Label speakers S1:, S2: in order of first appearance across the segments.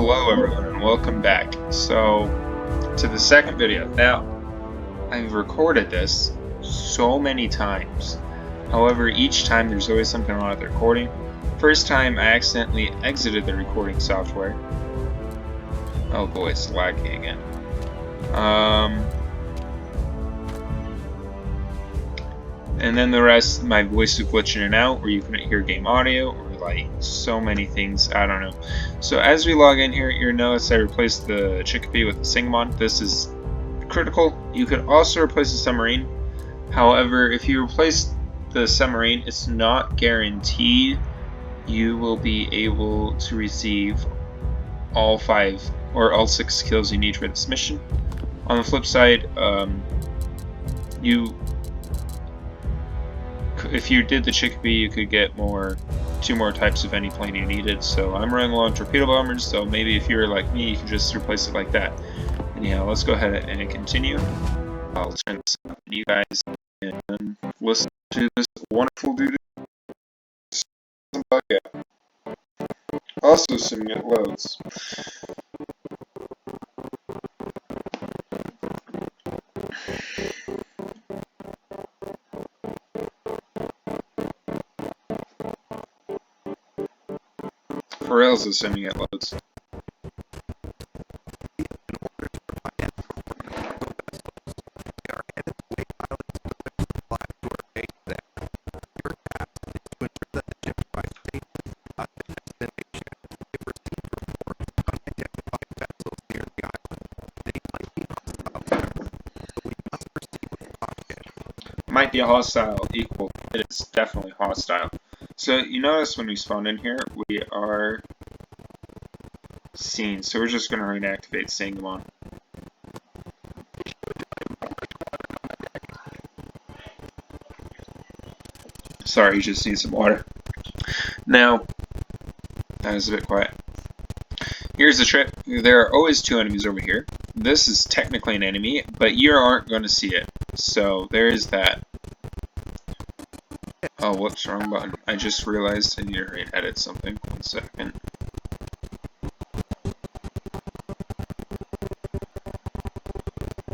S1: Hello everyone and welcome back. So, to the second video. Now, I've recorded this so many times. However, each time there's always something wrong with the recording. First time I accidentally exited the recording software. Oh boy, it's laggy again. And then the rest, my voice would glitch in and out, or you couldn't hear game audio, or like so many things, I don't know. So as we log in here, you'll notice I replaced the Chickpea with the Singamon. This is critical. You could also replace the submarine. However, if you replace the submarine, it's not guaranteed you will be able to receive all 5 or all 6 kills you need for this mission. On the flip side, if you did the Chickpea, you could get 2 more types of any plane you needed. So I'm running low on torpedo bombers, so maybe if you were like me, you could just replace it like that. Anyhow, let's go ahead and continue. I'll turn this up to you guys and listen to this wonderful dude. Also, assuming it loads. For reals, assuming it loads. Might be a hostile equal. It is definitely hostile. So you notice when we spawn in here, we are seen. So we're just going to reactivate Singamon. Sorry, you just need some water. Now, that is a bit quiet. Here's the trick. There are always 2 enemies over here. This is technically an enemy, but you aren't going to see it. So there is that. Oh, whoops, wrong button. I just realized I need to edit something. 1 second.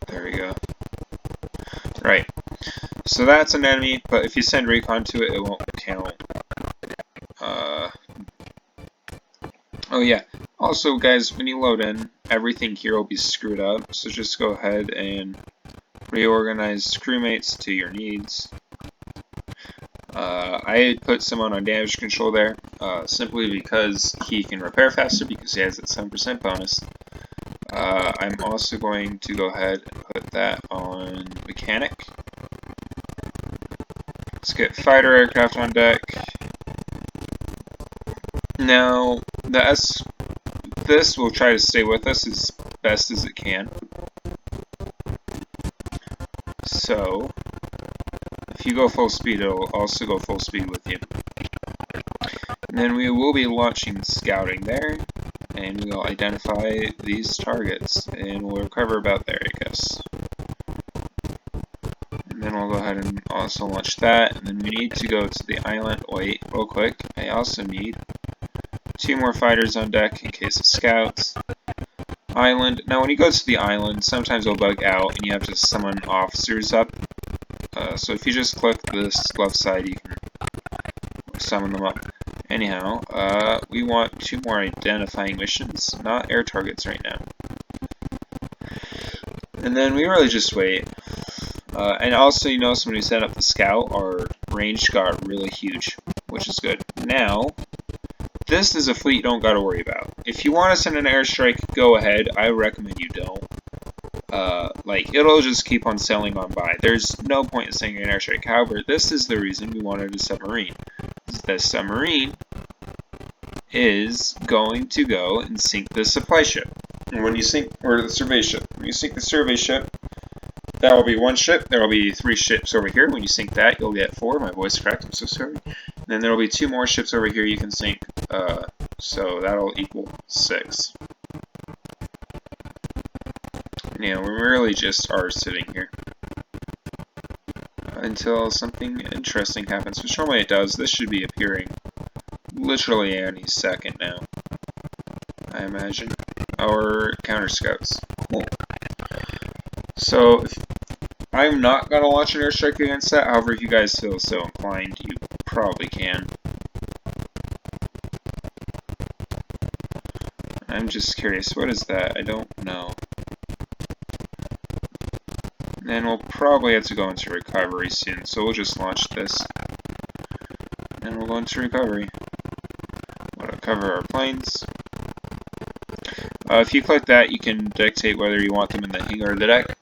S1: There we go. Right. So that's an enemy, but if you send recon to it, it won't count. Oh yeah. Also, guys, when you load in, everything here will be screwed up. So just go ahead and reorganize crewmates to your needs. I put someone on damage control there, simply because he can repair faster because he has that 7% bonus. I'm also going to go ahead and put that on mechanic. Let's get fighter aircraft on deck. Now, this will try to stay with us as best as it can. So, if you go full speed, it'll also go full speed with you. And then we will be launching scouting there, and we'll identify these targets, and we'll recover about there, I guess. And then we'll go ahead and also launch that, and then we need to go to the island. Wait, real quick, I also need 2 more fighters on deck in case of scouts. Island. Now when you go to the island, sometimes it'll bug out and you have to summon officers up. So if you just click this left side, you can summon them up. Anyhow, we want 2 more identifying missions, not air targets right now. And then we really just wait. And also, you notice when we set up the scout, our range got really huge, which is good. Now, this is a fleet you don't got to worry about. If you want to send an airstrike, go ahead. I recommend you don't. It'll just keep on sailing on by. There's no point in sending an airstrike. However, this is the reason we wanted a submarine. The submarine is going to go and sink the supply ship. And when you sink, or the survey ship, when you sink the survey ship, that will be 1 ship. There will be 3 ships over here. When you sink that, you'll get 4. My voice cracked, I'm so sorry. And then there will be 2 more ships over here you can sink. So that'll equal 6. Yeah, we really just are sitting here until something interesting happens, which normally it does. This should be appearing literally any second now. I imagine. Our counter scouts. Cool. So, I'm not going to launch an airstrike against that, however, if you guys feel so inclined, you probably can. I'm just curious, what is that? I don't know. And we'll probably have to go into recovery soon, so we'll just launch this. And we'll go into recovery. We'll cover our planes. If you click that, you can dictate whether you want them in the hangar or the deck.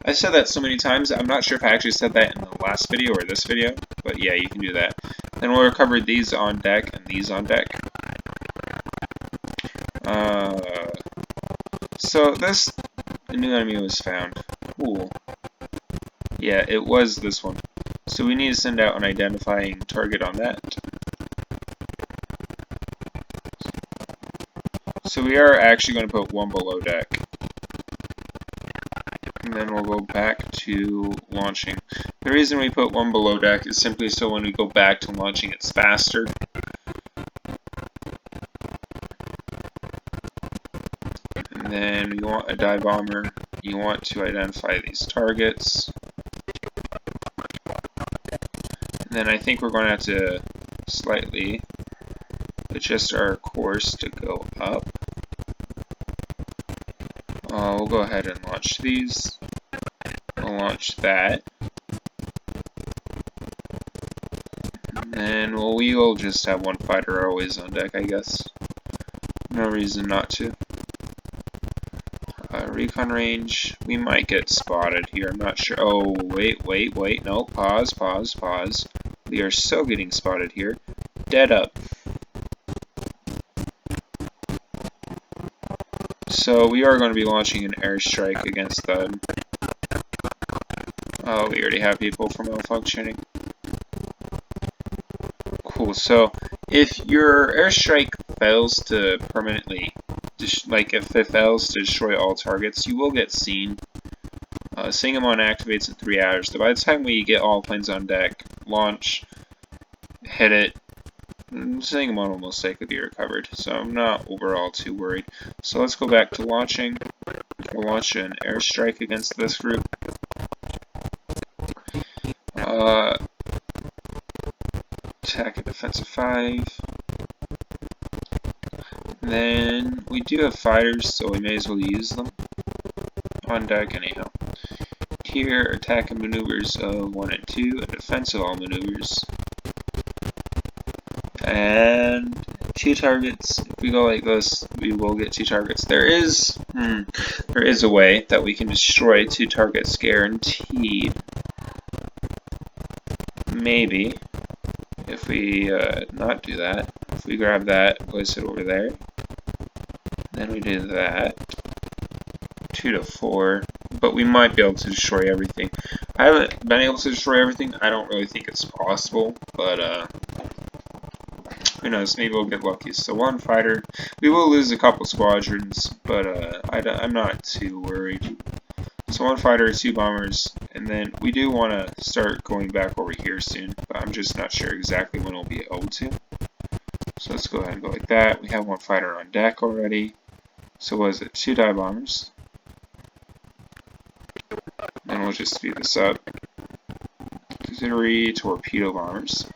S1: I said that so many times, I'm not sure if I actually said that in the last video or this video, but yeah, you can do that. Then we'll recover these on deck and these on deck. So this new enemy was found. Cool. Yeah, it was this one. So we need to send out an identifying target on that. So we are actually going to put one below deck. And then we'll go back to launching. The reason we put one below deck is simply so when we go back to launching it's faster. And then you want a dive bomber. You want to identify these targets. And then I think we're going to have to slightly adjust our course to go up. We'll go ahead and launch these. We'll launch that. And then we will just have one fighter always on deck, I guess. No reason not to. Recon range. We might get spotted here. I'm not sure. Oh, wait. No, pause. We are so getting spotted here. Dead up. So we are going to be launching an airstrike against them. Oh, we already have people for malfunctioning. Cool, so if your airstrike fails to permanently, if it fails to destroy all targets, you will get seen. Seeing them on activates in 3 hours, so by the time we get all planes on deck, launch, hit it, seeing them on will most likely be recovered, so I'm not overall too worried. So let's go back to launching. We'll launch an airstrike against this group. Attack at defensive 5. Then we do have fighters, so we may as well use them on deck anyhow. Here, attack and maneuvers of 1 and 2, and defensive all maneuvers. And 2 targets. If we go like this, we will get 2 targets. There is a way that we can destroy 2 targets guaranteed. Maybe. If we not do that, if we grab that, place it over there, then we do that, 2 to 4, but we might be able to destroy everything. I haven't been able to destroy everything. I don't really think it's possible, but who knows, maybe we'll get lucky. So 1 fighter, we will lose a couple squadrons, but I'm not too worried. So 1 fighter, 2 bombers, and then we do want to start going back over here soon, but I'm just not sure exactly when we'll be able to. So let's go ahead and go like that. We have 1 fighter on deck already. So what is it? 2 dive bombers. Then we'll just speed this up. 3 torpedo bombers.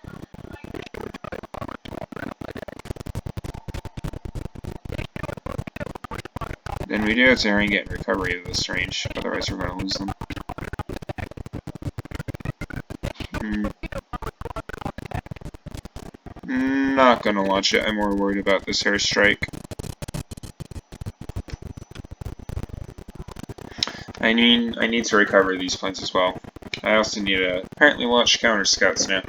S1: Then we do have to hurry and get in recovery of this range, otherwise we're going to lose them. Not going to launch it, I'm more worried about this airstrike. I need to recover these planes as well. I also need to apparently launch counter scouts now.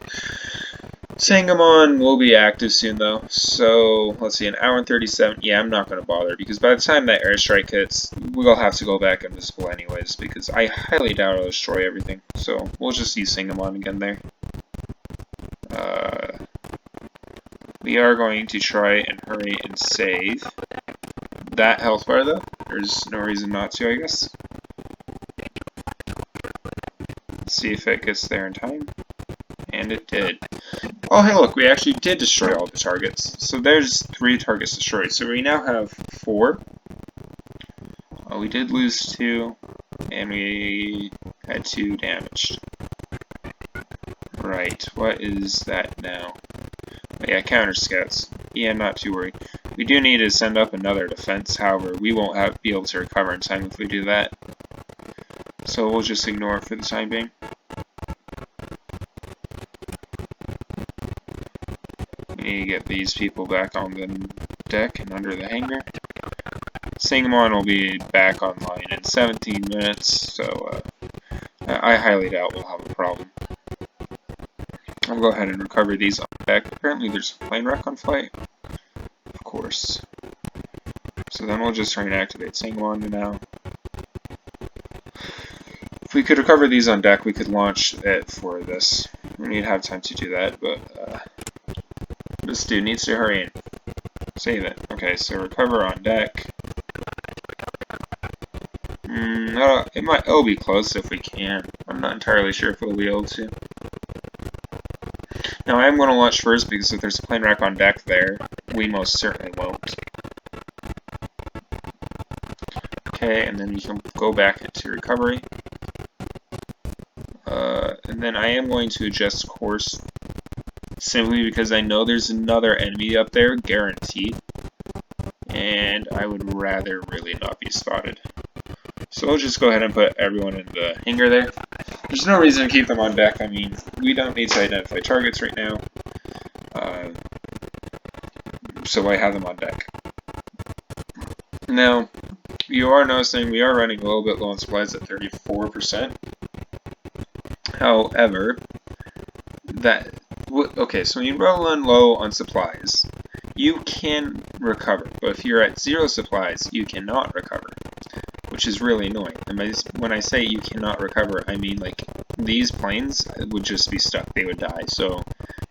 S1: Sangamon will be active soon though, so let's see, 1 hour and 37, yeah, I'm not going to bother, because by the time that airstrike hits, we'll have to go back invisible anyways, because I highly doubt I'll destroy everything, so we'll just use Sangamon again there. We are going to try and hurry and save that health bar though, there's no reason not to, I guess. Let's see if it gets there in time. And it did. Oh, hey, look, we actually did destroy all the targets. So there's 3 targets destroyed. So we now have 4. We did lose 2, and we had 2 damaged. Right, what is that now? Oh, yeah, counter scouts. Yeah, not too worried. We do need to send up another defense, however, we won't be able to recover in time if we do that. So we'll just ignore it for the time being. We need to get these people back on the deck and under the hangar. Sangamon will be back online in 17 minutes, so I highly doubt we'll have a problem. I'll go ahead and recover these on deck. Apparently there's a plane wreck on flight. Of course. So then we'll just try and activate Sangamon now. If we could recover these on deck, we could launch it for this. We need to have time to do that, but this dude needs to hurry in. Save it. Okay, so recover on deck. It'll be close if we can. I'm not entirely sure if we'll be able to. Now I am going to launch first because if there's a plane wreck on deck there, we most certainly won't. Okay, and then we can go back into recovery. And then I am going to adjust course simply because I know there's another enemy up there, guaranteed. And I would rather really not be spotted. So we'll just go ahead and put everyone in the hangar there. There's no reason to keep them on deck. I mean, we don't need to identify targets right now. So I have them on deck. Now, you are noticing we are running a little bit low on supplies at 34%. However, okay, so when you run low on supplies, you can recover. But if you're at 0 supplies, you cannot recover, which is really annoying. And when I say you cannot recover, I mean like these planes would just be stuck. They would die. So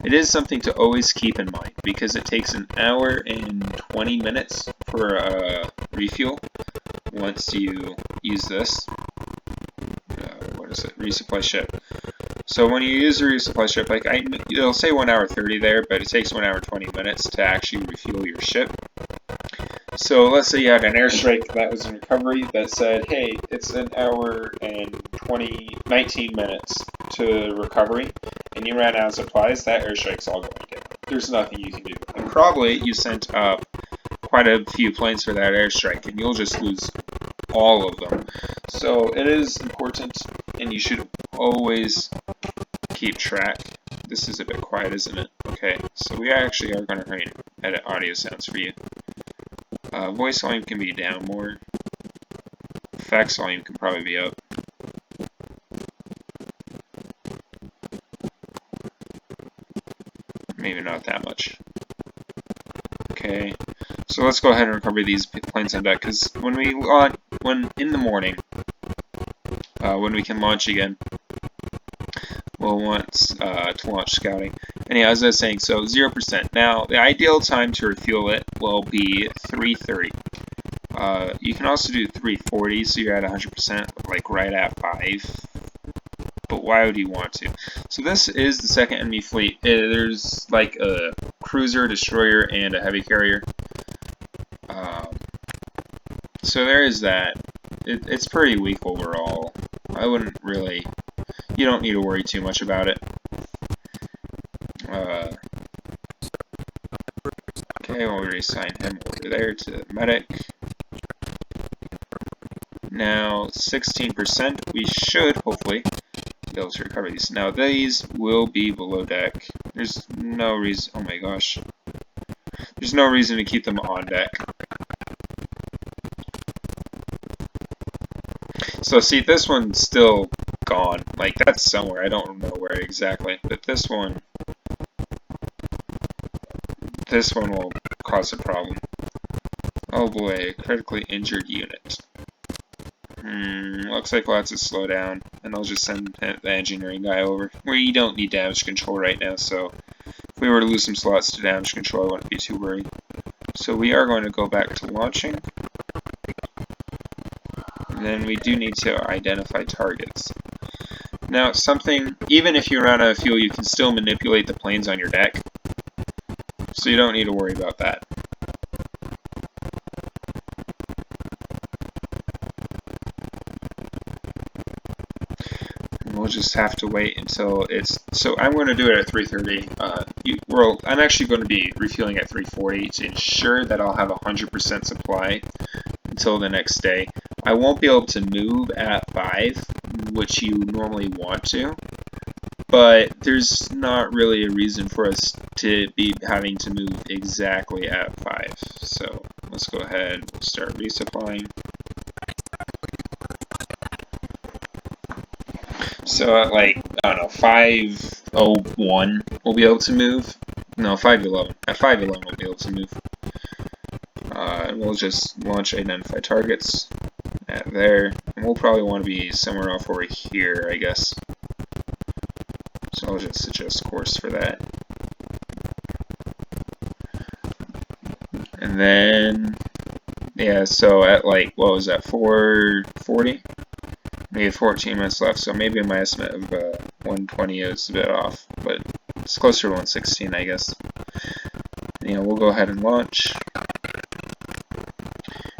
S1: it is something to always keep in mind because it takes an hour and 20 minutes for a refuel once you use this. What is it? Resupply ship. So when you use a resupply ship, like it'll say 1 hour 30 there, but it takes 1 hour 20 minutes to actually refuel your ship. So let's say you had an airstrike that was in recovery that said, hey, it's an hour and 19 minutes to recovery, and you ran out of supplies, that airstrike's all going to get. There's nothing you can do. And probably you sent up quite a few planes for that airstrike, and you'll just lose all of them. So it is important, and you should always keep track. This is a bit quiet, isn't it? Okay, so we actually are going to edit audio sounds for you. Voice volume can be down more. Fax volume can probably be up. Maybe not that much. Okay, so let's go ahead and recover these planes on deck, because when in the morning, when we can launch again, we'll want to launch scouting. Anyhow, as I was saying, so 0%. Now, the ideal time to refuel it will be 3:30. You can also do 3:40, so you're at 100%, like right at 5. But why would you want to? So this is the second enemy fleet. There's like a cruiser, destroyer, and a heavy carrier. So there is that. It's pretty weak overall. I wouldn't really... You don't need to worry too much about it. Okay, we'll reassign him over there to medic. Now, 16%, we should, hopefully, be able to recover these. Now, these will be below deck. There's no reason... Oh my gosh. There's no reason to keep them on deck. So, see, this one's still gone. Like, that's somewhere. I don't know where exactly. But this one will cause a problem. Oh boy, critically injured unit. Looks like we'll have to slow down, and I'll just send the engineering guy over. We don't need damage control right now, so if we were to lose some slots to damage control, I wouldn't be too worried. So we are going to go back to launching. And then we do need to identify targets. Now, something, even if you run out of fuel, you can still manipulate the planes on your deck. So you don't need to worry about that. And we'll just have to wait until it's... So I'm going to do it at 3:30. I'm actually going to be refueling at 3:40 to ensure that I'll have 100% supply until the next day. I won't be able to move at 5, which you normally want to, but there's not really a reason for us to be having to move exactly at 5. So let's go ahead and start resupplying. So at like, I don't know, 5:01 we'll be able to move. No, 5:11. At 5:11 we'll be able to move. And we'll just launch identify targets at there. And we'll probably want to be somewhere off over here, I guess. So I'll just suggest course for that. And then, yeah, so at like, what was that, 4:40? Maybe 14 minutes left, so maybe my estimate of 120 is a bit off, but it's closer to 116, I guess. You know, we'll go ahead and launch.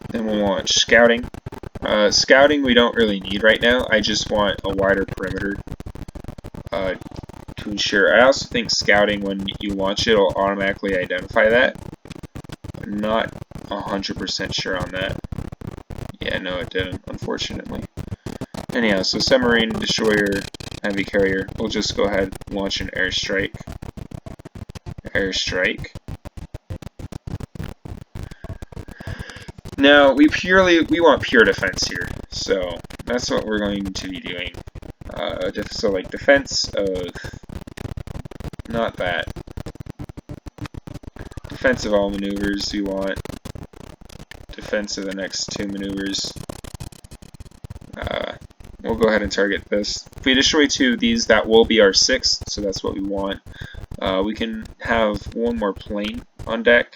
S1: Then we'll launch scouting. Scouting we don't really need right now. I just want a wider perimeter to ensure. I also think scouting, when you launch it, will automatically identify that. I'm not 100% sure on that. Yeah, no, it didn't, unfortunately. Anyhow, so submarine, destroyer, heavy carrier. We'll just go ahead and launch an airstrike. Airstrike. Now, we want pure defense here, so that's what we're going to be doing. So like defense of, not that. Defense of all maneuvers we want. Defense of the next 2 maneuvers. We'll go ahead and target this. If we destroy 2 of these, that will be our 6th, so that's what we want. We can have 1 more plane on deck.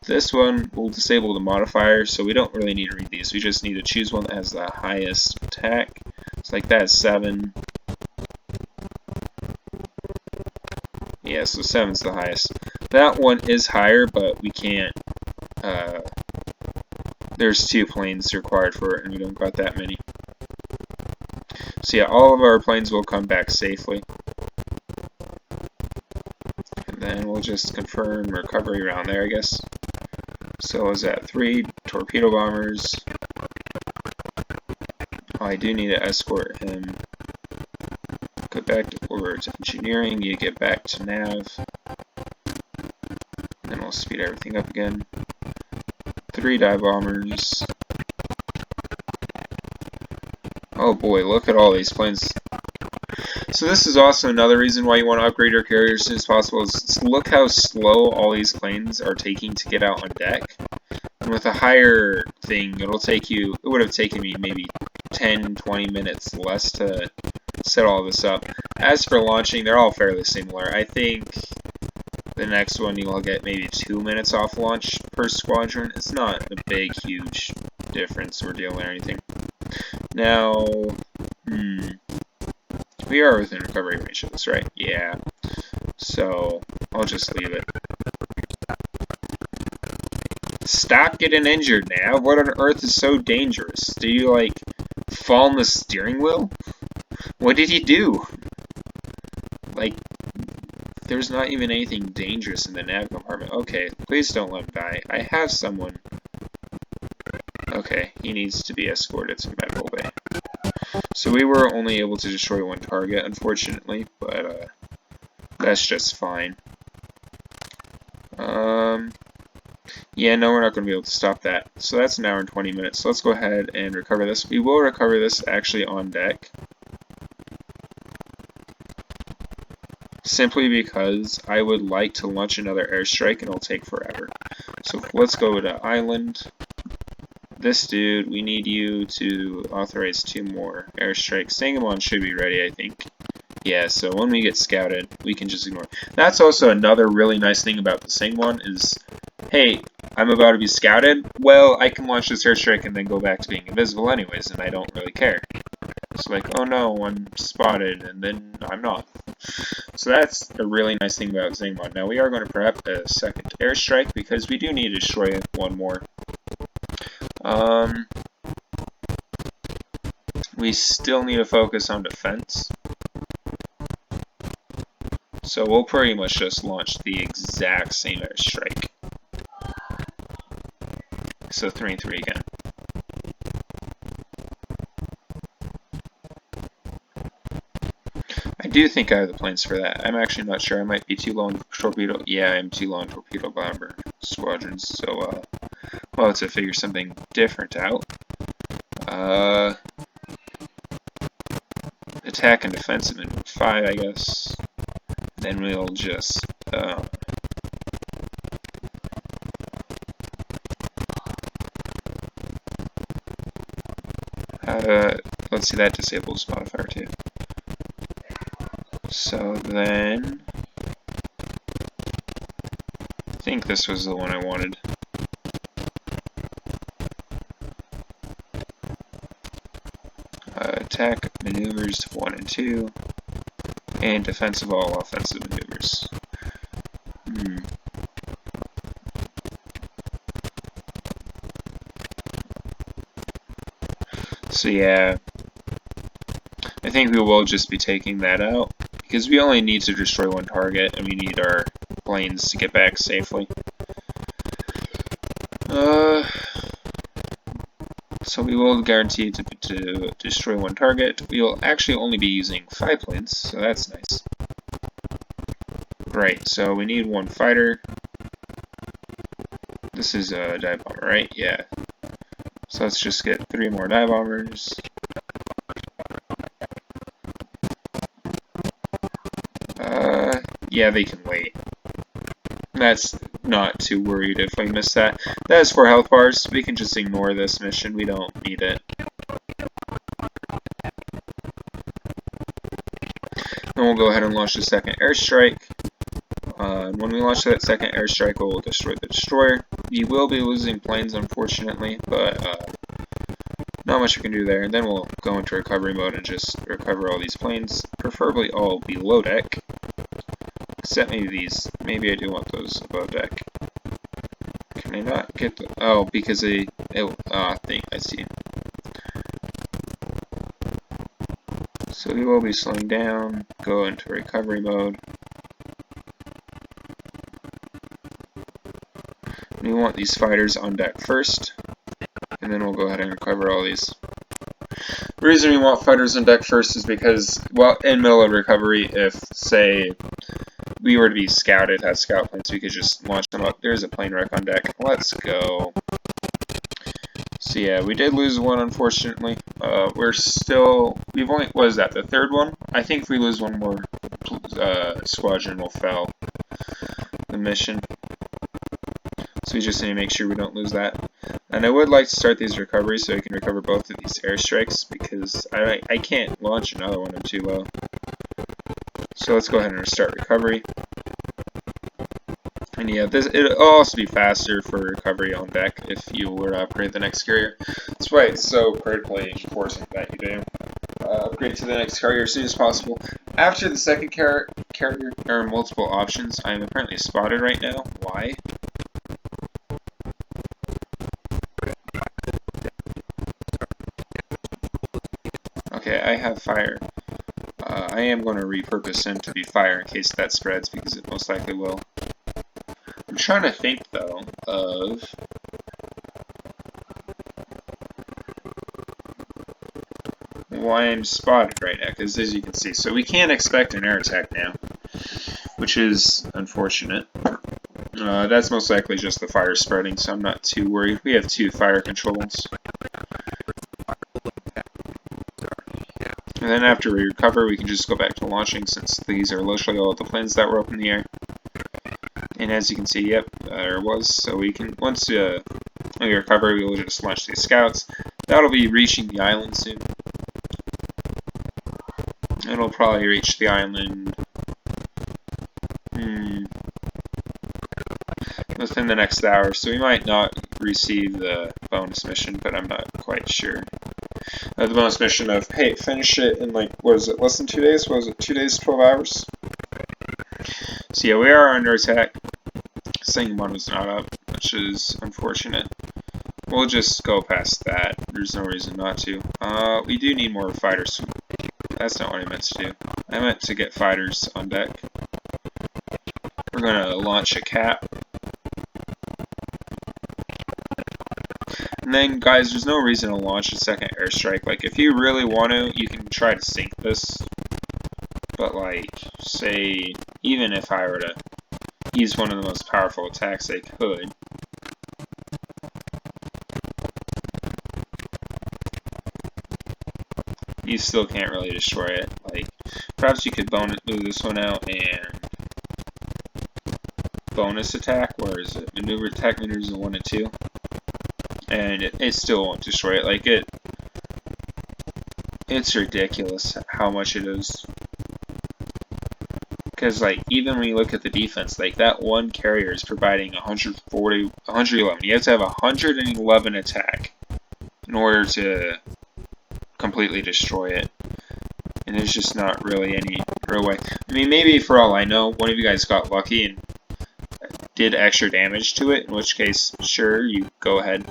S1: This one will disable the modifier, so we don't really need to read these. We just need to choose one that has the highest attack. It's like that is 7. Yeah, so 7's the highest. That one is higher, but we can't. There's 2 planes required for it, and we don't got that many. So yeah, all of our planes will come back safely. And then we'll just confirm recovery around there, I guess. So is that 3 torpedo bombers. Oh, I do need to escort him. Go back over to engineering, you get back to nav. Then we'll speed everything up again. 3 dive bombers. Oh boy, look at all these planes. So this is also another reason why you want to upgrade your carrier as soon as possible. Is look how slow all these planes are taking to get out on deck. And with a higher thing, it would have taken me maybe 10-20 minutes less to set all this up. As for launching, they're all fairly similar. I think the next one you'll get maybe 2 minutes off launch per squadron. It's not a big, huge difference or deal or anything. Now, we are within recovery range of this, right? Yeah. So, I'll just leave it. Stop getting injured now. What on earth is so dangerous? Did you, like, fall on the steering wheel? What did you do? Like, there's not even anything dangerous in the nav compartment. Okay, please don't let him die. I have someone. Okay, he needs to be escorted to medical bay. So we were only able to destroy 1 target, unfortunately, but that's just fine. Yeah, no, we're not going to be able to stop that. So that's an hour and 20 minutes. So let's go ahead and recover this. We will recover this actually on deck. Simply because I would like to launch another airstrike and it'll take forever. So let's go to island. This dude, we need you to authorize 2 more airstrikes. Sangamon should be ready, I think. Yeah, so when we get scouted, we can just ignore it. That's also another really nice thing about the Sangamon is, hey, I'm about to be scouted. Well, I can launch this airstrike and then go back to being invisible anyways, and I don't really care. It's like, oh no, I'm spotted, and then I'm not. So that's a really nice thing about Zingmon. Now we are going to prep a second airstrike, because we do need to destroy one more. We still need to focus on defense. So we'll pretty much just launch the exact same airstrike. So 3-3 again. I do think I have the planes for that. I'm actually not sure. I might be too low on torpedo. Yeah, I'm too low on torpedo bomber squadrons. So, we'll have to figure something different out. Attack and defensive in 5, I guess. Then we'll just, let's see, that disables modifier too. So then, I think this was the one I wanted. Attack maneuvers 1 and 2, and defensive all offensive maneuvers. So yeah, I think we will just be taking that out, because we only need to destroy one target, and we need our planes to get back safely. So we will guarantee to destroy one target. We will actually only be using 5 planes, so that's nice. Right, so we need 1 fighter. This is a dive bomber, right? Yeah. So let's just get 3 more dive bombers. Yeah, they can wait. That's not too worried if we miss that. That is 4 health bars. We can just ignore this mission. We don't need it. Then we'll go ahead and launch the second airstrike. When we launch that second airstrike, we'll destroy the destroyer. We will be losing planes, unfortunately, but not much we can do there. And then we'll go into recovery mode and just recover all these planes, preferably all below deck. Except maybe these. Maybe I do want those above deck. Can I not get the... Oh, because they... I see. So we will be slowing down, go into recovery mode. We want these fighters on deck first, and then we'll go ahead and recover all these. The reason we want fighters on deck first is because, well, in middle of recovery, if, say, we were to be scouted, have scout planes, we could just launch them up. There's a plane wreck on deck. Let's go. So yeah, we did lose one, unfortunately. We're still... We've only... What is that, the third one? I think if we lose one more, squadron will fail the mission. So we just need to make sure we don't lose that. And I would like to start these recoveries so I can recover both of these airstrikes, because I can't launch another one, I'm too low. So let's go ahead and restart recovery. And yeah, it'll also be faster for recovery on deck if you were to upgrade the next carrier. That's why it's so critically important that you do. Upgrade to the next carrier as soon as possible. After the second carrier, there are multiple options. I am apparently spotted right now. Why? Okay, I have fire. I am going to repurpose him to be fire in case that spreads, because it most likely will. I'm trying to think, though, of... why I'm spotted right now, because as you can see, so we can't expect an air attack now, which is unfortunate. That's most likely just the fire spreading, so I'm not too worried. We have 2 fire controls. And then after we recover, we can just go back to launching, since these are literally all of the planes that were up in the air. And as you can see, yep, there was. So we can, once we recover, we will just launch these scouts. That'll be reaching the island soon. It'll probably reach the island within the next hour, so we might not receive the bonus mission, but I'm not quite sure. The bonus mission of, hey, finish it in like, what is it, less than 2 days? What was it, 2 days, 12 hours? So yeah, we are under attack. Sangomon was not up, which is unfortunate. We'll just go past that. There's no reason not to. We do need more fighters. That's not what I meant to do. I meant to get fighters on deck. We're gonna launch a cap. And then, guys, there's no reason to launch a second airstrike. Like, if you really want to, you can try to sink this. But, like, say, even if I were to use one of the most powerful attacks I could, you still can't really destroy it. Like, perhaps you could move this one out and bonus attack, or is it maneuver attack maneuvers in 1 and 2? And it still won't destroy it. Like, it's ridiculous how much it is. Because, like, even when you look at the defense, like, that one carrier is providing 111. You have to have 111 attack in order to completely destroy it. And there's just not really any real way. I mean, maybe for all I know, one of you guys got lucky and did extra damage to it, in which case, sure, you go ahead.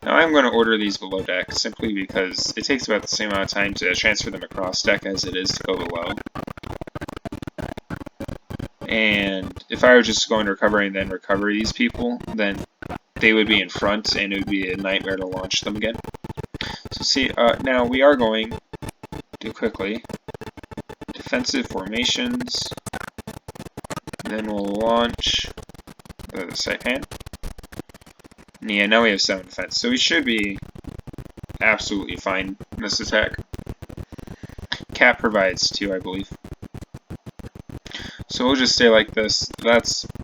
S1: Now I'm going to order these below deck, simply because it takes about the same amount of time to transfer them across deck as it is to go below. And if I were just going to recover and then recover these people, then they would be in front and it would be a nightmare to launch them again. So see, now we are going to quickly defensive formations, and then we'll launch the Saipan. And yeah, now we have 7 defense, so we should be absolutely fine in this attack. Cap provides 2, I believe. So we'll just stay like this.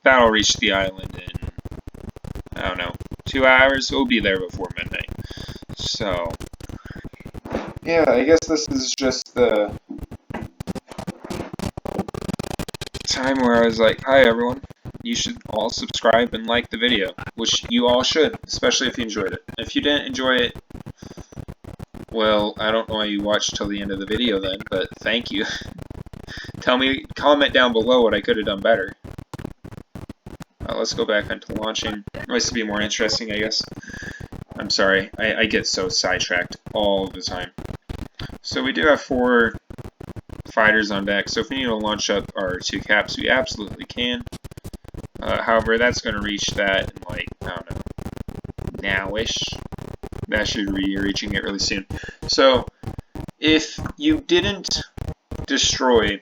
S1: That'll reach the island in, I don't know, 2 hours. We'll be there before midnight. So yeah, I guess this is just the time where I was like, hi everyone, you should all subscribe and like the video, which you all should, especially if you enjoyed it. If you didn't enjoy it, well, I don't know why you watched till the end of the video then, but thank you. Comment down below what I could have done better. Let's go back into launching. This would be more interesting, I guess. I'm sorry, I get so sidetracked all the time. So we do have 4 fighters on deck, so if we need to launch up our 2 caps, we absolutely can. However, that's going to reach that in, like, I don't know, now-ish. That should be reaching it really soon. So, if you didn't destroy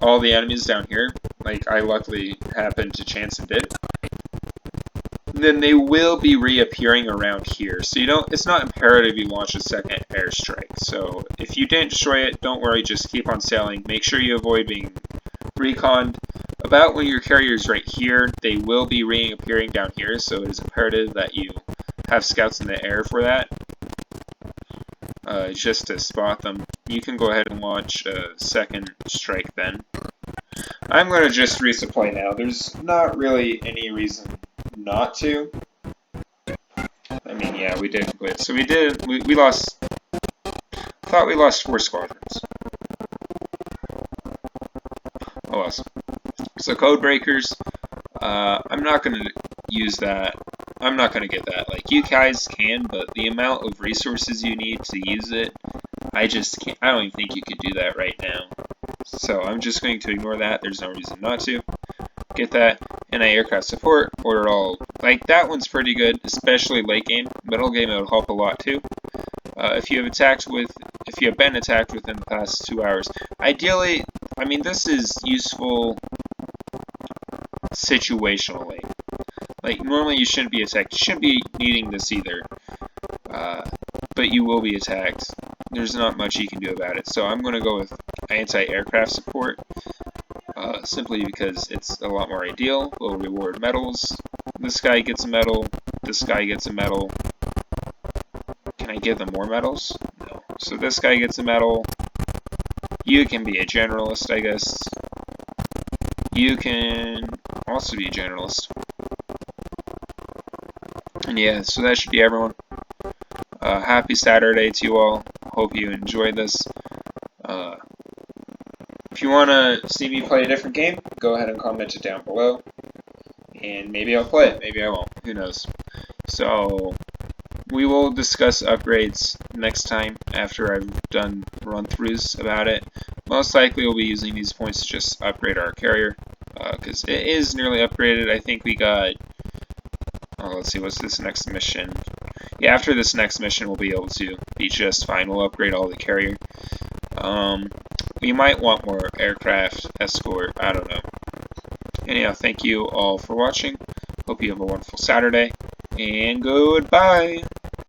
S1: all the enemies down here, like I luckily happened to chance and did, then they will be reappearing around here. So it's not imperative you launch a second airstrike. So if you didn't destroy it, don't worry, just keep on sailing. Make sure you avoid being reconned. About when your carrier is right here, they will be reappearing down here, so it is imperative that you have scouts in the air for that. Just to spot them. You can go ahead and launch a second strike then. I'm going to just resupply now. There's not really any reason not to. I mean, yeah, we did quit. So we lost, thought we lost 4 squadrons. Oh, awesome. So code breakers, I'm not going to use that. I'm not going to get that. Like, you guys can, but the amount of resources you need to use it, I just can't. I don't even think you could do that right now. So I'm just going to ignore that. There's no reason not to. Get that. Anti-aircraft support. Order all. Like, that one's pretty good, especially late game. Middle game, it will help a lot too. If you have been attacked within the past 2 hours, ideally, I mean, this is useful situationally. Like, normally you shouldn't be attacked. You shouldn't be needing this either. But you will be attacked. There's not much you can do about it. So I'm going to go with anti-aircraft support. Simply because it's a lot more ideal. Will reward medals. This guy gets a medal. This guy gets a medal. Can I give them more medals? No. So this guy gets a medal. You can be a generalist, I guess. You can also be a generalist. And yeah, so that should be everyone. Happy Saturday to you all. Hope you enjoyed this. If you want to see me play a different game, go ahead and comment it down below. And maybe I'll play it, maybe I won't. Who knows? So, we will discuss upgrades next time after I've done run-throughs about it. Most likely we'll be using these points to just upgrade our carrier, because it is nearly upgraded. I think we got, let's see, what's this next mission? Yeah, after this next mission we'll be able to be just fine. We'll upgrade all the carrier. We might want more aircraft, escort, I don't know. Anyhow, thank you all for watching. Hope you have a wonderful Saturday, and goodbye!